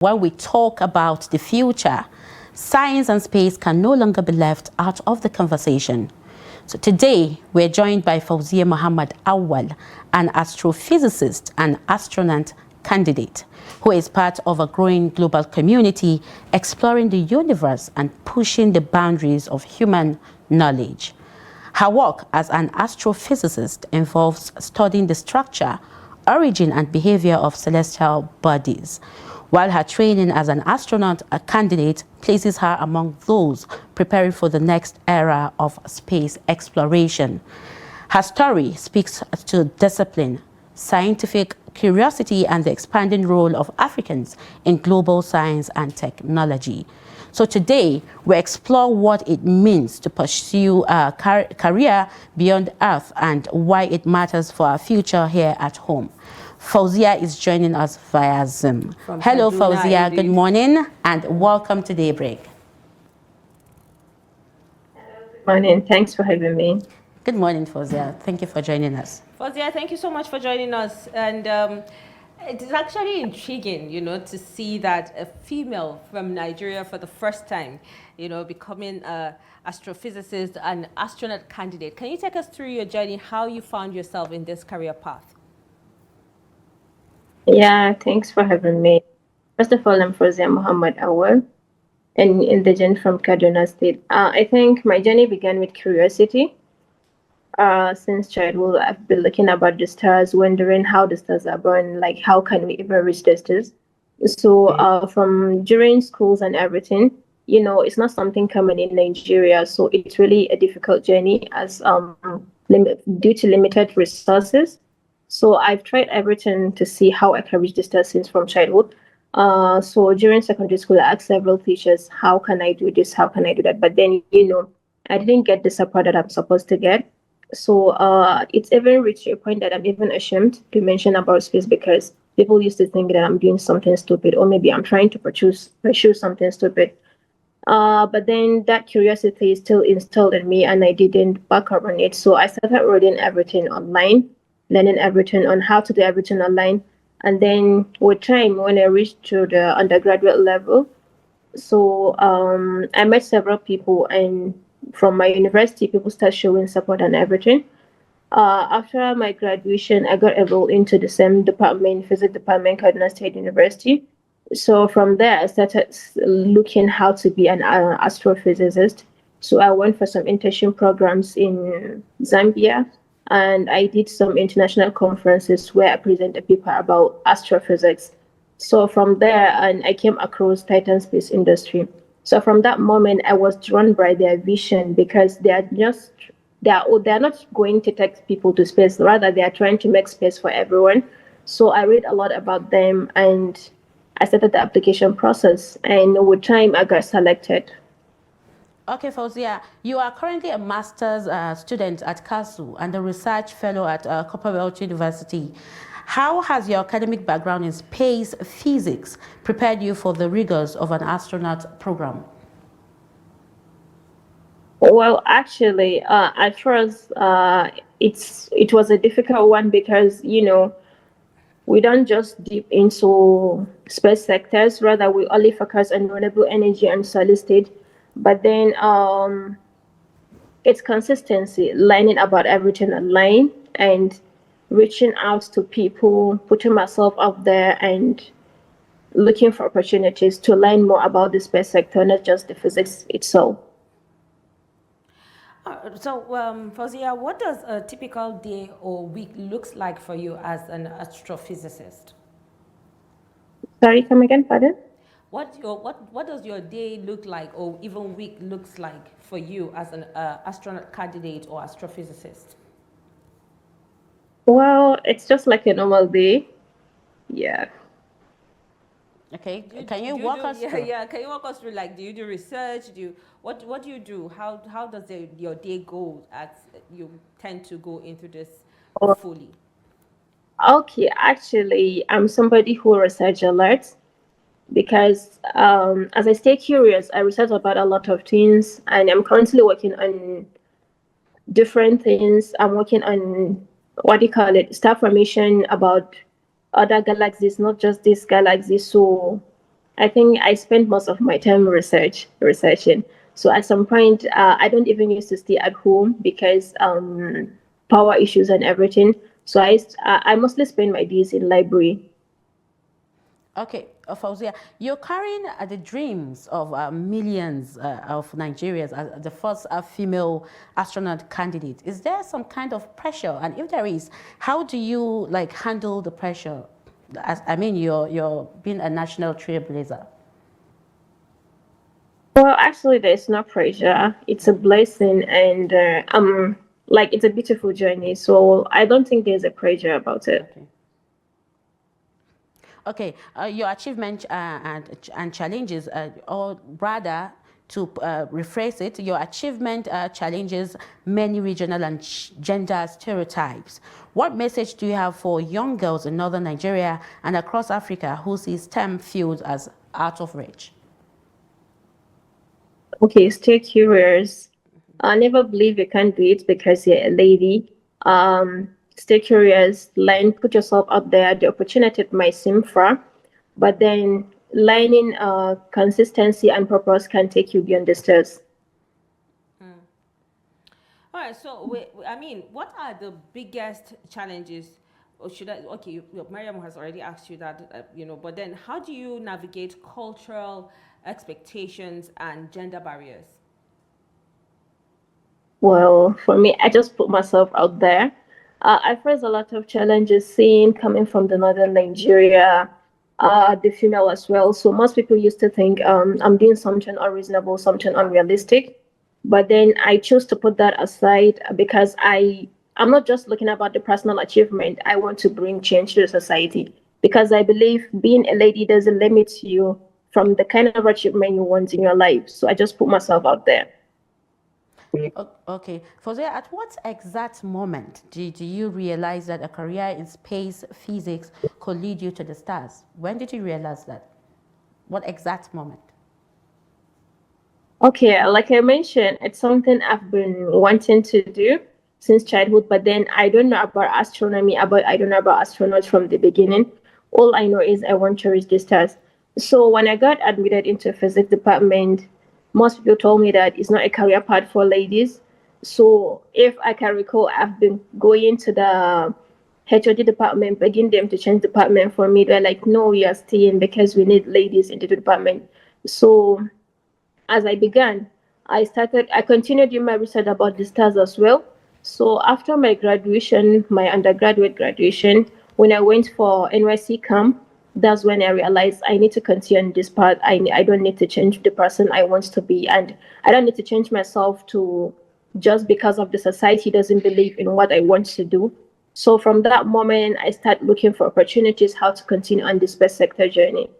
When we talk about the future, science and space can no longer be left out of the conversation. So today, we're joined by Fauziyya Muhammed Auwal, an astrophysicist and astronaut candidate, who is part of a growing global community exploring the universe and pushing the boundaries of human knowledge. Her work as an astrophysicist involves studying the structure, origin, and behavior of celestial bodies, while her training as an astronaut candidate places her among those preparing for the next era of space exploration. Her story speaks to discipline, scientific curiosity, and the expanding role of Africans in global science and technology. So today, we explore what it means to pursue a career beyond Earth and why it matters for our future here at home. Fauziyya is joining us via Zoom. Hello, Fauziyya. Good morning and welcome to Daybreak. Good morning. Thanks for having me. Good morning, Fauziyya. Thank you for joining us. Fauziyya, thank you so much for joining us. And it is actually intriguing, to see that a female from Nigeria for the first time, becoming an astrophysicist and astronaut candidate. Can you take us through your journey, how you found yourself in this career path? Yeah, thanks for having me. First of all, I'm Fauziyya Muhammad Auwal, an indigent from Kaduna State. I think my journey began with curiosity. Since childhood, I've been looking about the stars, wondering how the stars are born, like how can we even reach the stars. So from during schools and everything, it's not something common in Nigeria. So it's really a difficult journey as due to limited resources. So I've tried everything to see how I can reach the stars since from childhood. So during secondary school, I asked several teachers, how can I do this? How can I do that? But then, I didn't get the support that I'm supposed to get. So it's even reached a point that I'm even ashamed to mention about space because people used to think that I'm doing something stupid or maybe I'm trying to pursue something stupid. But then that curiosity is still installed in me and I didn't back up on it. So I started reading everything online, learning everything on how to do everything online. And then with time, when I reached to the undergraduate level, so I met several people and from my university, people start showing support and everything. After my graduation, I got enrolled into the same department, physics department, Kaduna State University. So from there, I started looking how to be an astrophysicist. So I went for some internship programs in Zambia, and I did some international conferences where I presented a paper about astrophysics. So from there, and I came across Titan Space Industry. So from that moment, I was drawn by their vision because they're not going to take people to space. Rather, they are trying to make space for everyone. So I read a lot about them and I started the application process. And with time, I got selected. Okay, Fauziyya, you are currently a master's student at CASU and a research fellow at Commonwealth University. How has your academic background in space physics prepared you for the rigors of an astronaut program? Well, actually, at first, it was a difficult one because we don't just deep into space sectors. Rather, we only focus on renewable energy and solid state. But then it's consistency, learning about everything online and reaching out to people, putting myself out there and looking for opportunities to learn more about the space sector, not just the physics itself. Fauziyya, what does a typical day or week looks like for you as an astrophysicist? Sorry, come again, pardon? What does your day look like or even week looks like for you as an astronaut candidate or astrophysicist? Well, it's just like a normal day. Yeah. Okay. Can you walk us through? Yeah. Can you walk us through? Like, do you do research? What do you do? How does your day go as you tend to go into this fully? Okay, actually, I'm somebody who research a lot because as I stay curious, I research about a lot of things, and I'm currently working on different things. I'm working on what do you call it, star formation about other galaxies, not just this galaxy. So I think I spent most of my time researching. So at some point, I don't even used to stay at home because power issues and everything. So I mostly spend my days in library. Okay, Fauziyya, you're carrying the dreams of millions of Nigerians as the first female astronaut candidate. Is there some kind of pressure? And if there is, how do you like handle the pressure? I mean, you're being a national trailblazer. Well, actually, there's no pressure. It's a blessing, and like it's a beautiful journey. So I don't think there's a pressure about it. Okay. Okay, your achievement and challenges, or rather, to rephrase it, your achievement challenges many regional and gender stereotypes. What message do you have for young girls in northern Nigeria and across Africa who see STEM fields as out of reach? Okay, stay curious. Never believe you can't do it because you're a lady. Stay curious, learn, put yourself out there. The opportunity might seem far, but then learning consistency and purpose can take you beyond the stairs. All right, so I mean, what are the biggest challenges? Or should I? Okay, Maryam has already asked you that, but then how do you navigate cultural expectations and gender barriers? Well, for me, I just put myself out there. I face a lot of challenges seeing coming from the northern Nigeria, the female as well. So most people used to think I'm doing something unreasonable, something unrealistic. But then I choose to put that aside because I'm not just looking about the personal achievement. I want to bring change to the society because I believe being a lady doesn't limit you from the kind of achievement you want in your life. So I just put myself out there. Okay, Fauziyya, at what exact moment did you realize that a career in space physics could lead you to the stars? When did you realize that? What exact moment? Okay, like I mentioned, it's something I've been wanting to do since childhood, but then I don't know about astronomy, I don't know about astronauts from the beginning. All I know is I want to reach the stars. So when I got admitted into physics department, most people told me that it's not a career path for ladies. So if I can recall, I've been going to the HOD department, begging them to change department for me. They're like, no, we are staying because we need ladies in the department. So as I began, I continued doing my research about the stars as well. So after my graduation, my undergraduate graduation, when I went for NYC camp, that's when I realized I need to continue on this path. I don't need to change the person I want to be, and I don't need to change myself to just because of the society doesn't believe in what I want to do. So from that moment, I start looking for opportunities how to continue on this space sector journey.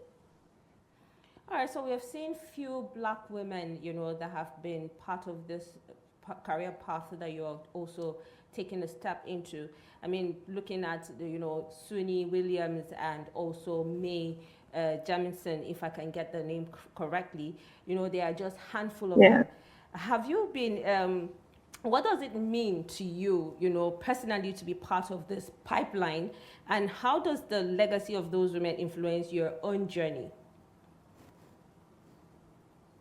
All right, so we have seen few black women, that have been part of this career path that you're also taking a step into. I mean, looking at the, Suni Williams and also May Jamison, if I can get the name correctly, they are just handful of them. Have you been, what does it mean to you, personally to be part of this pipeline? And how does the legacy of those women influence your own journey?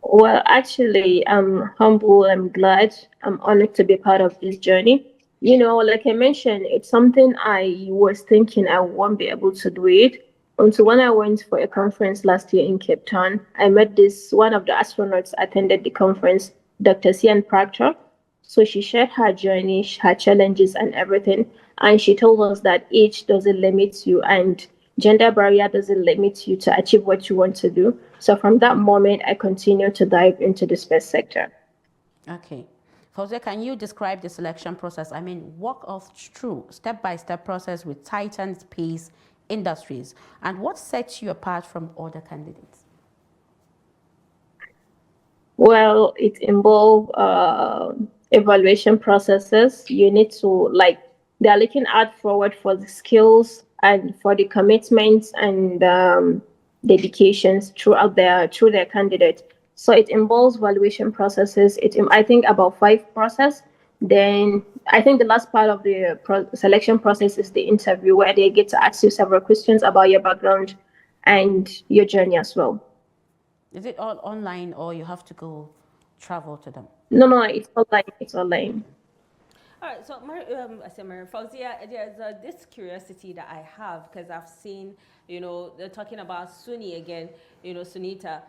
Well, actually, I'm humble. I'm glad. I'm honored to be part of this journey. Like I mentioned, it's something I was thinking I won't be able to do it until when I went for a conference last year in Cape Town. I met this one of the astronauts attended the conference, Dr. Sian Proctor. So she shared her journey, her challenges, and everything. And she told us that age doesn't limit you and gender barrier doesn't limit you to achieve what you want to do. So from that moment, I continued to dive into the space sector. Okay. Fauziyya, can you describe the selection process? I mean, walk us through step-by-step process with Titan Space Industries, and what sets you apart from other candidates? Well, it involves evaluation processes. You need to they're looking out forward for the skills and for the commitments and dedications through their candidate. So it involves valuation processes. I think about 5 process. Then I think the last part of the selection process is the interview where they get to ask you several questions about your background and your journey as well. Is it all online or you have to go travel to them? No, no, it's online. It's online. All right, so I say Maryam, Fauziyya, there's this curiosity that I have because I've seen, they're talking about Sunni again, Sunita.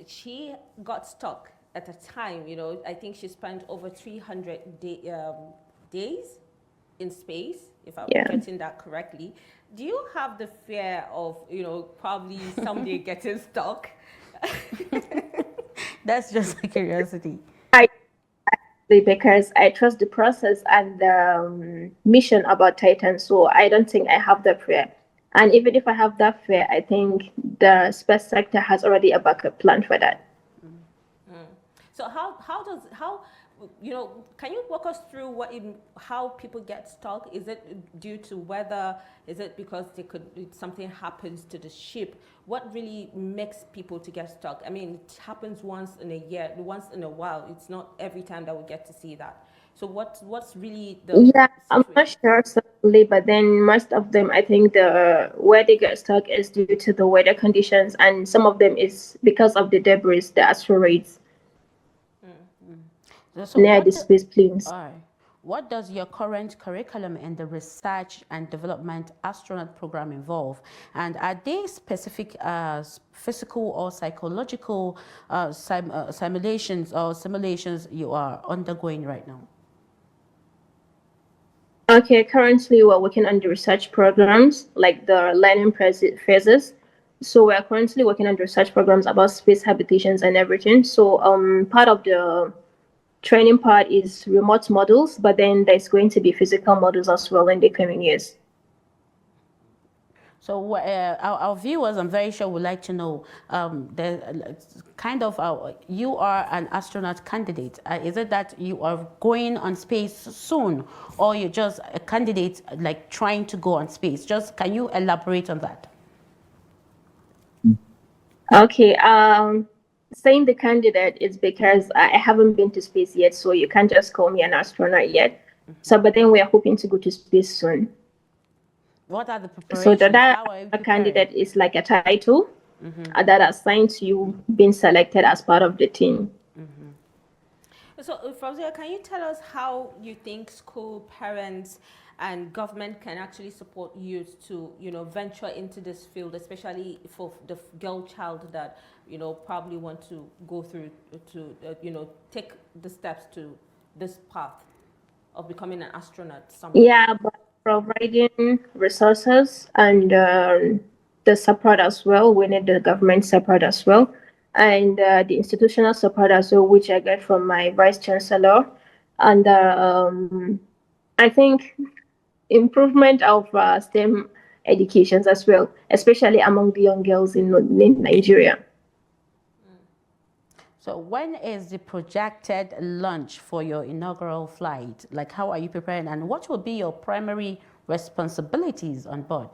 She got stuck at a time, I think she spent over 300 days in space, if I'm Yeah. getting that correctly. Do you have the fear of, probably someday getting stuck? That's just a curiosity. I because I trust the process and the mission about Titan, so I don't think I have that fear. And even if I have that fear, I think the space sector has already a backup plan for that. So can you walk us through how people get stuck? Is it due to weather? Is it because something happens to the ship? What really makes people to get stuck? I mean, it happens once in a year, once in a while. It's not every time that we get to see that. So what's really the Yeah, I'm not situation? sure certainly, but then most of them, I think the where they get stuck is due to the weather conditions, and some of them is because of the debris, the asteroids So near the space planes. all right. What does your current curriculum in the research and development astronaut program involve? And are they specific physical or psychological simulations you are undergoing right now? Okay, currently we're working on the research programs, like the learning phases. So we're currently working on the research programs about space habitations and everything. So part of the training part is remote models, but then there's going to be physical models as well in the coming years. So our viewers, I'm very sure, would like to know, you are an astronaut candidate. Is it that you are going on space soon, or you're just a candidate like trying to go on space? Just can you elaborate on that? Okay, saying the candidate is because I haven't been to space yet, so you can't just call me an astronaut yet. So, but then we are hoping to go to space soon. What are the So preparations? that How are you a preparing? candidate is like a title that assigned to you being selected as part of the team. So, Fauzia, can you tell us how you think school, parents, and government can actually support youth to, venture into this field, especially for the girl child that, probably want to go through to, take the steps to this path of becoming an astronaut someday? Yeah, but providing resources and the support as well. We need the government support as well, and the institutional support as well, which I get from my vice chancellor. And I think improvement of STEM educations as well, especially among the young girls in Nigeria. So when is the projected launch for your inaugural flight? Like, how are you preparing, and what will be your primary responsibilities on board?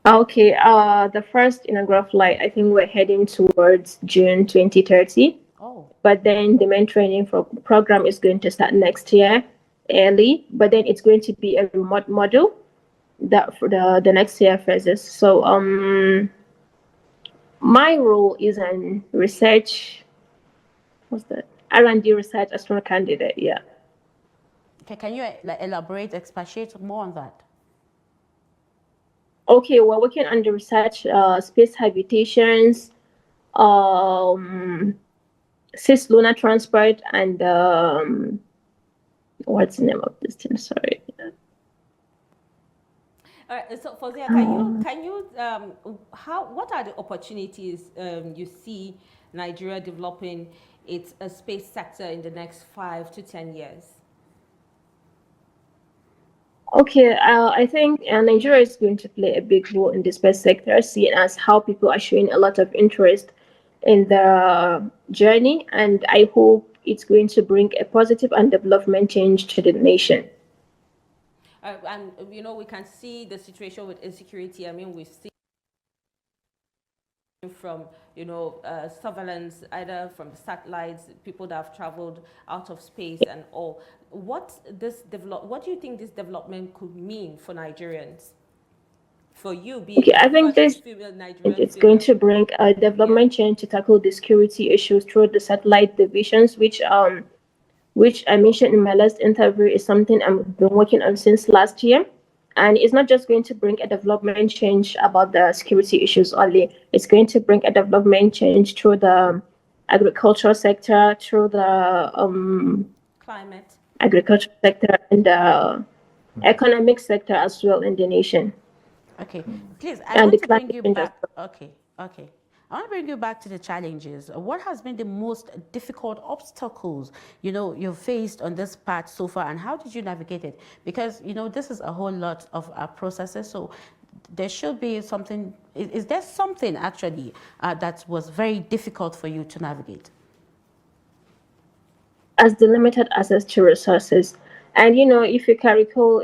Okay, the first inaugural flight, I think we're heading towards June 2030. Oh, But then the main training for program is going to start next year early. But then it's going to be a remote model that for the next year phases. So my role is an research. What's that? R&D research astronaut candidate. Yeah. okay. Can you like elaborate, expatiate more on that? Okay, we're working on the research space habitations, um, cislunar transport, and what's the name of this thing? Sorry. All right, so Fauzia, Um, what are the opportunities you see Nigeria developing its space sector in the next 5 to 10 years? Okay, I think Nigeria is going to play a big role in the space sector, seeing as how people are showing a lot of interest in the journey, and I hope it's going to bring a positive and development change to the nation. And we can see the situation with insecurity. I mean, we've seen from surveillance, either from the satellites, people that have traveled out of space and all. What do you think this development could mean for Nigerians? for you being Okay, the I think first this female Nigerian it's going female? to bring a development change to tackle the security issues through the satellite divisions, which I mentioned in my last interview is something I've been working on since last year. And it's not just going to bring a development change about the security issues only. It's going to bring a development change through the agricultural sector, through the Climate. agricultural sector and the economic sector as well in the nation. Okay, please, I And want the to bring climate you change as back. Okay, okay. I want to bring you back to the challenges. What has been the most difficult obstacles, you've faced on this path so far, and how did you navigate it? Because, this is a whole lot of processes, so there should be something. Is there something actually that was very difficult for you to navigate? as the limited access to resources. And if you can recall,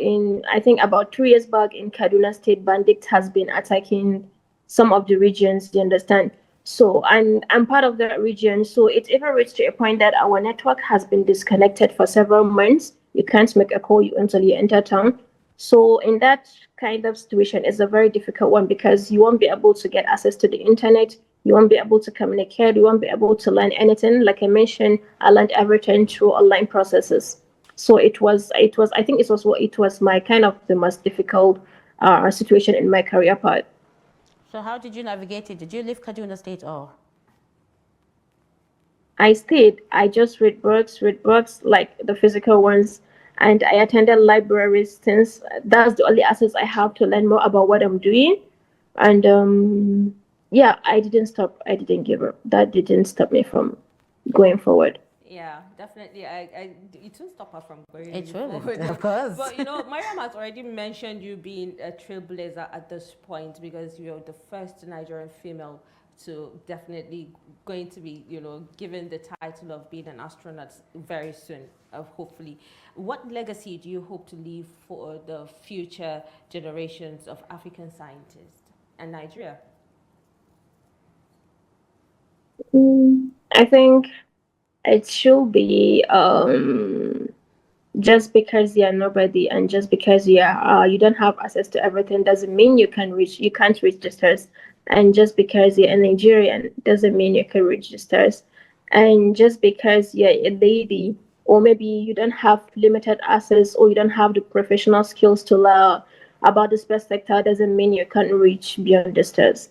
I think about 3 years back in Kaduna State, bandits has been attacking some of the regions. You understand? So, and I'm part of that region. So it's even reached to a point that our network has been disconnected for several months. You can't make a call until you enter town. So in that kind of situation, it's a very difficult one because you won't be able to get access to the internet. You won't be able to communicate. You won't be able to learn anything. Like I mentioned, I learned everything through online processes. So I think it was my kind of the most difficult situation in my career path. So how did you navigate it? Did you leave Kaduna State or? I stayed. I just read books like the physical ones, and I attended libraries since that's the only access I have to learn more about what I'm doing. And yeah, I didn't stop. I didn't give up. That didn't stop me from going forward. Yeah, definitely. It won't stop her from It going shouldn't, forward. of course. But Maryam has already mentioned you being a trailblazer at this point because you're the first Nigerian female to definitely going to be, given the title of being an astronaut very soon, hopefully. What legacy do you hope to leave for the future generations of African scientists and Nigeria? I think it should be just because you're nobody and just because you don't have access to everything doesn't mean you can't reach the stars, and just because you're a Nigerian doesn't mean you can reach the stars, and just because you're a lady or maybe you don't have limited access or you don't have the professional skills to learn about the space sector doesn't mean you can't reach beyond the stars.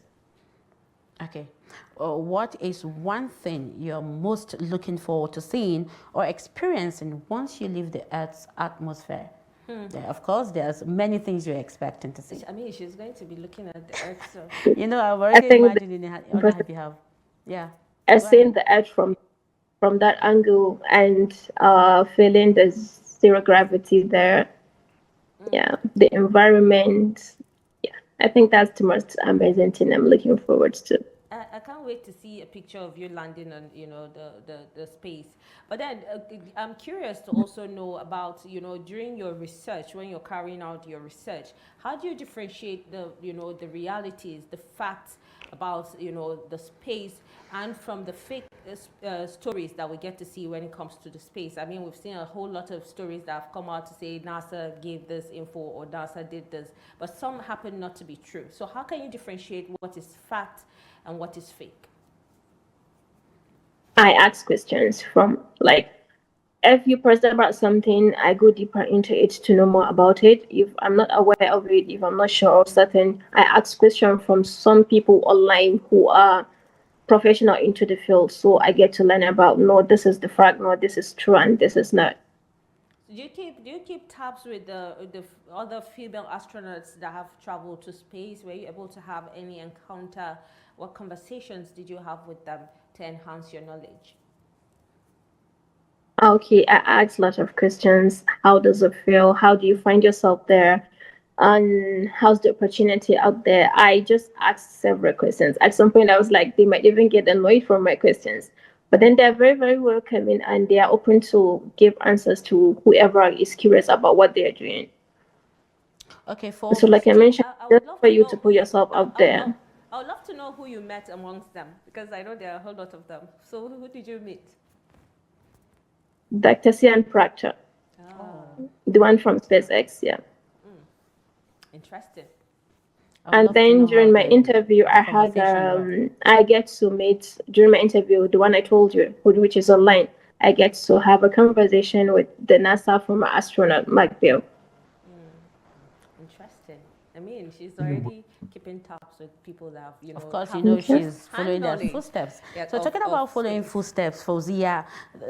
Okay. What is one thing you're most looking forward to seeing or experiencing once you leave the Earth's atmosphere? Yeah, of course, there's many things you're expecting to see. I mean, she's going to be looking at the Earth, so. I've I already think imagined on her behalf. Yeah, as go seeing ahead. the earth from that angle and feeling the zero gravity there. Yeah, the environment. Yeah, I think that's the most amazing thing I'm looking forward to. I can't wait to see a picture of you landing on, the space. But then I'm curious to also know about, during your research, when you're carrying out your research, how do you differentiate the realities, the facts about, the space and from the fake stories that we get to see when it comes to the space? I mean, we've seen a whole lot of stories that have come out to say NASA gave this info or NASA did this, but some happen not to be true. So how can you differentiate what is fact and what is fake? I ask questions from like if you post about something, I go deeper into it to know more about it. If I'm not aware of it, if I'm not sure of certain, I ask questions from some people online who are professional into the field. So I get to learn about no, this is the fact, no, this is true, and this is not. Do you keep tabs with the other female astronauts that have traveled to space? Were you able to have any encounter? What conversations did you have with them to enhance your knowledge? Okay, I asked a lot of questions. How does it feel? How do you find yourself there? And how's the opportunity out there? I just asked several questions. At some point, I was like, they might even get annoyed from my questions. But then they're very, very welcoming and they are open to give answers to whoever is curious about what they are doing. Okay, for So, like I mentioned, I just would love for to you know to who put you. yourself out there. I would love to know who you met amongst them because I know there are a whole lot of them. So who did you meet? Dr. Sian Proctor, Ah, the one from SpaceX, yeah. interesting. I would And love to then know how during my the interview, I had conversation went. I get to meet during my interview the one I told you, which is online. I get to have a conversation with the NASA former astronaut McBeal. Interesting. I mean, she's already keeping tabs with people that have, Of course, you have know Okay. she's hand following their knowledge, footsteps. yeah, So talking about of following space. footsteps, Fauziyya,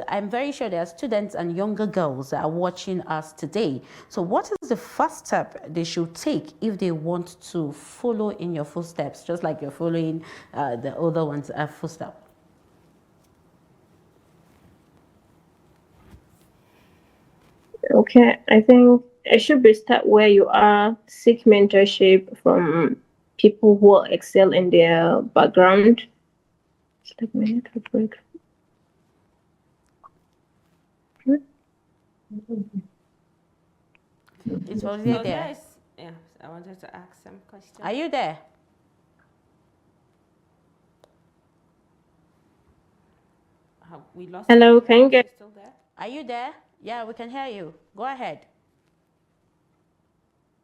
I'm very sure there are students and younger girls that are watching us today. So what is the first step they should take if they want to follow in your footsteps, just like you're following the other ones' footsteps? Okay, I think it should be start where you are, seek mentorship from people who excel in their background. It's like my network break. Is Fauziyya So there? yes, yeah, I wanted to ask some questions. Are you there? Have we lost Hello, Fauziyya? can you Is get? she still there? Are you there? Yeah, we can hear you. Go ahead.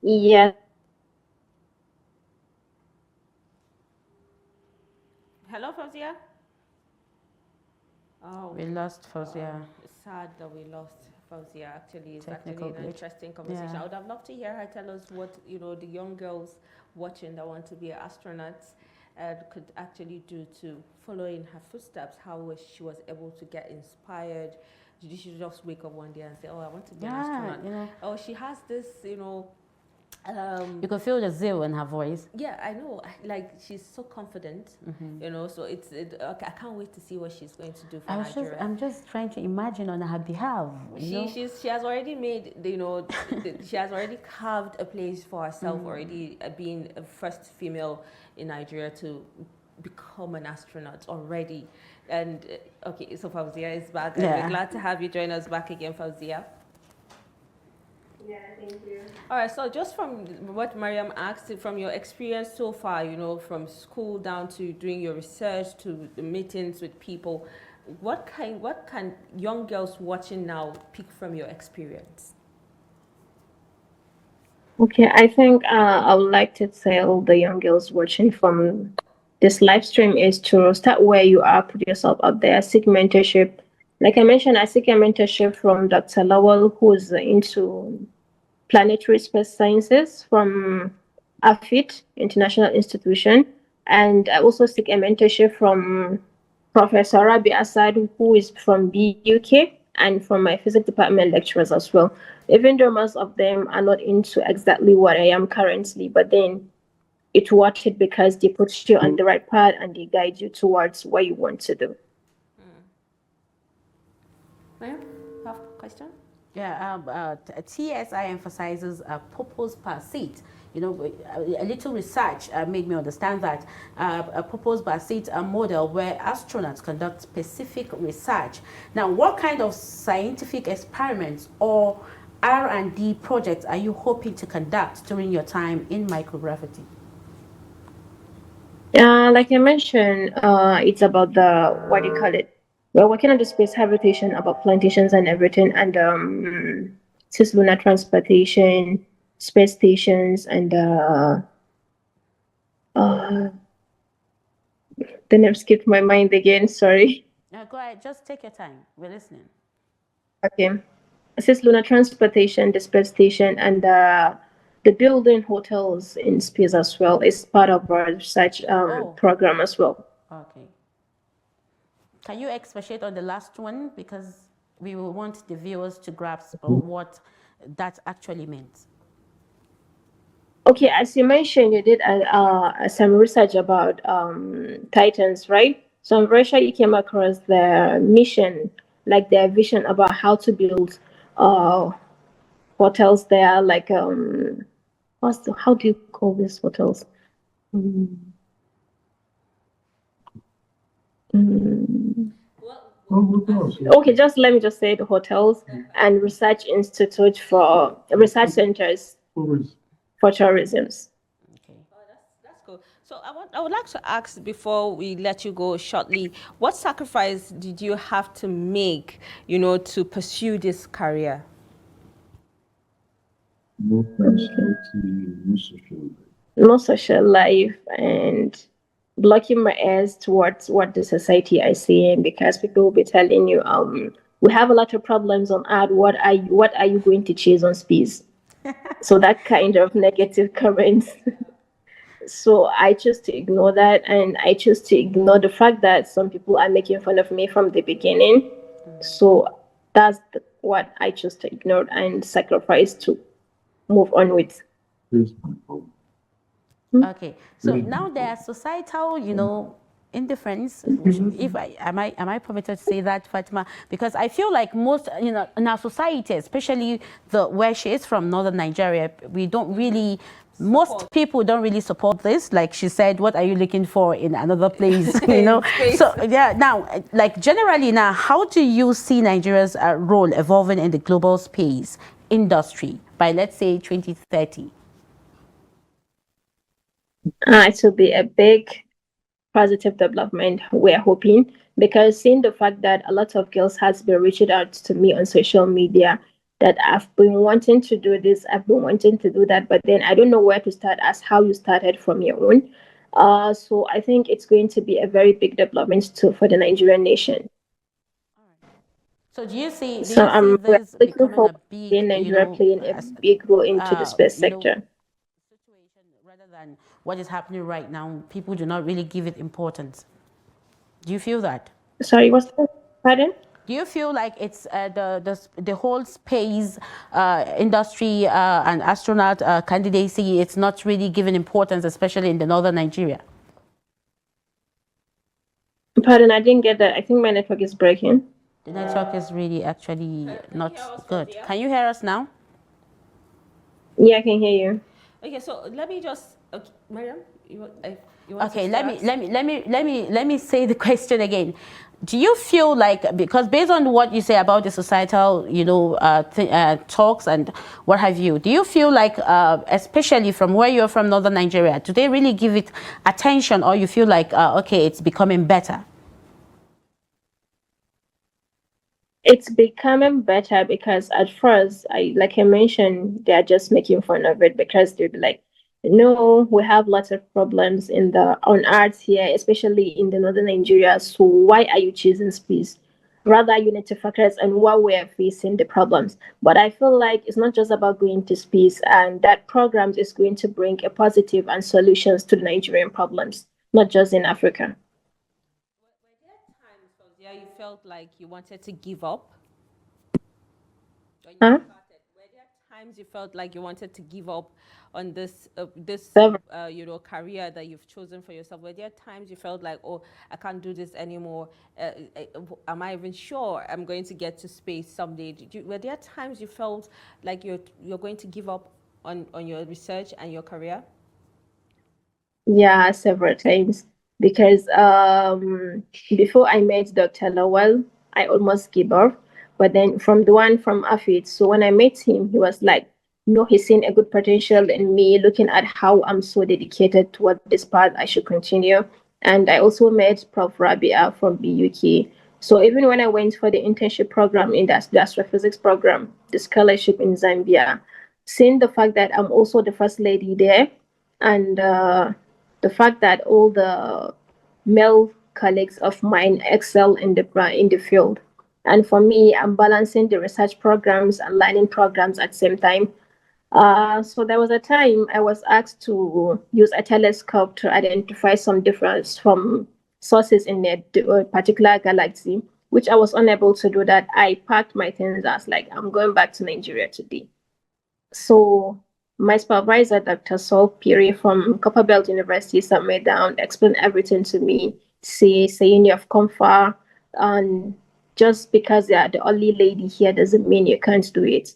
Yes. Hello, Fauziyya? Oh, We lost Fauziyya. it's sad that we lost Fauziyya. Actually, it's Technical actually an glitch. interesting conversation. Yeah. I would have loved to hear her tell us what the young girls watching that want to be astronauts could actually do to follow in her footsteps. How she was able to get inspired. Did she just wake up one day and say, "Oh, I want to be an Yeah, astronaut"? you know, Oh, she has this, you could feel the zeal in her voice. yeah, I know. Like she's so confident, So okay, I can't wait to see what she's going to do for Nigeria. I'm just trying to imagine on her behalf. She has already made she has already carved a place for herself already, being a first female in Nigeria to become an astronaut already. And okay, so Fauziyya is back, and Yeah. we're glad to have you join us back again, Fauziyya. Yeah, thank you. All right, so just from what Maryam asked, from your experience so far, from school down to doing your research to the meetings with people, what can young girls watching now pick from your experience? Okay, I think I would like to tell the young girls watching from this live stream is to start where you are, put yourself out there, seek mentorship. Like I mentioned, I seek a mentorship from Dr. Lowell, who's into planetary space sciences from AFIT, International Institution. And I also seek a mentorship from Professor Rabi Assad, who is from BUK, and from my physics department lecturers as well. Even though most of them are not into exactly what I am currently, but then it's worth it because they put you on the right path and they guide you towards what you want to do. Maryam, you have a question? Yeah, TSI emphasizes a purpose per seat. A little research made me understand that a purpose per seat model where astronauts conduct specific research. Now, what kind of scientific experiments or R&D projects are you hoping to conduct during your time in microgravity? Like I mentioned, it's about the what do you call it? We're working on the space habitation about plantations and everything, and cislunar transportation, space stations, and uh, the name skipped my mind again. Sorry. Go ahead, just take your time. We're listening. Okay, cislunar transportation, the space station, and the building hotels in space as well is part of our research program as well. Okay. Can you expatiate on the last one? Because we will want the viewers to grasp what that actually meant. Okay, as you mentioned, you did some research about Titans, right? So I'm very sure you came across their mission, like their vision about how to build uh, hotels there. Like, how do you call these hotels? Mm, mm. Okay, just let me just say the hotels and research institute for research centers for tourism. Okay. Oh, that's cool. So I would like to ask before we let you go shortly, what sacrifice did you have to make, to pursue this career? no social life, and blocking my ears towards what the society is saying, because people will be telling you, we have a lot of problems on earth. What are you going to chase on space? So that kind of negative comments. So I choose to ignore that, and I choose to ignore the fact that some people are making fun of me from the beginning. So that's what I choose to ignore and sacrifice to move on with. Okay, so now there are societal, indifference. If am I permitted to say that, Fatima? Because I feel like most, in our society, especially where she is from, northern Nigeria, we don't really. Most people don't really support this. Like she said, what are you looking for in another place? So yeah. Now, like generally, now, how do you see Nigeria's role evolving in the global space industry by, let's say, 2030? It will be a big positive development, we're hoping, because seeing the fact that a lot of girls has been reaching out to me on social media, that I've been wanting to do this, I've been wanting to do that, but then I don't know where to start, as how you started from your own. So I think it's going to be a very big development too for the Nigerian nation. So do you see So we're this looking becoming forward a to big, seeing Nigeria playing a big role into the space sector. situation rather than what is happening right now? People do not really give it importance. Do you feel that? Sorry, what's that? Pardon? Do you feel like it's the whole space industry and astronaut candidacy? It's not really given importance, especially in the northern Nigeria. Pardon, I didn't get that. I think my network is breaking. The network is really actually not good. Can you hear us now? Yeah, I can hear you. Okay, so let me just, okay, Maryam, you want Okay, to let start? me say the question again. Do you feel like, because based on what you say about the societal, talks and what have you, do you feel like, especially from where you're from, northern Nigeria, do they really give it attention, or you feel like, okay, it's becoming better? It's becoming better, because at first, like I mentioned, they're just making fun of it, because they'll be like, no, we have lots of problems on arts here, especially in the northern Nigeria. So why are you choosing space? Rather, you need to focus on what we're facing, the problems. But I feel like it's not just about going to space, and that programs is going to bring a positive and solutions to the Nigerian problems, not just in Africa. Were there times, Fauziyya, you felt like you wanted to give up when you Huh? started? Were there times you felt like you wanted to give up on this Several. career that you've chosen for yourself? Were there times you felt like, oh, I can't do this anymore? Am I even sure I'm going to get to space someday? Were there times you felt like you're going to give up on your research and your career? Yeah, several times. Because before I met Dr. Lawal, I almost gave up. But then from the one from Afid, so when I met him, he was like, no, he's seen a good potential in me, looking at how I'm so dedicated toward this path, I should continue. And I also met Prof. Rabia from BUK. So even when I went for the internship program in the astrophysics program, the scholarship in Zambia, seeing the fact that I'm also the first lady there, and the fact that all the male colleagues of mine excel in the field, and for me, I'm balancing the research programs and learning programs at the same time. So there was a time I was asked to use a telescope to identify some difference from sources in a particular galaxy, which I was unable to do. That I packed my things. I was like, I'm going back to Nigeria today. So my supervisor, Dr. Saul Piri from Copperbelt University, sat me down, explained everything to me, saying you have come far, and just because you're the only lady here doesn't mean you can't do it.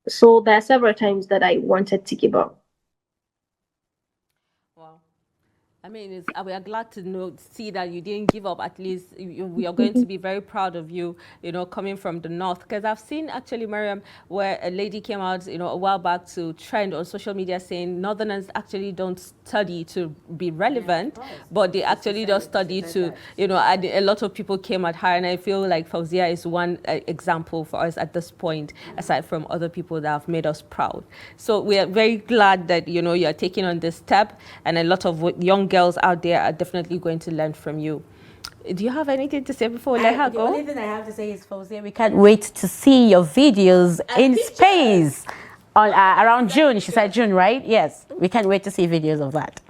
So there are several times that I wanted to give up. Wow. I mean, we are glad to see that you didn't give up. At least we are going to be very proud of you, coming from the north. Because I've seen actually, Maryam, where a lady came out, a while back to trend on social media saying Northerners actually don't study to be relevant, but they actually just study to, and a lot of people came at her. And I feel like Fauziyya is one example for us at this point, aside from other people that have made us proud. So we are very glad that, you're taking on this step, and a lot of young girls out there are definitely going to learn from you. Do you have anything to say before we let her go? The only thing I have to say is, Fauziyya, we can't wait to see your videos in space on around June. She said June, right? Yes, we can't wait to see videos of that.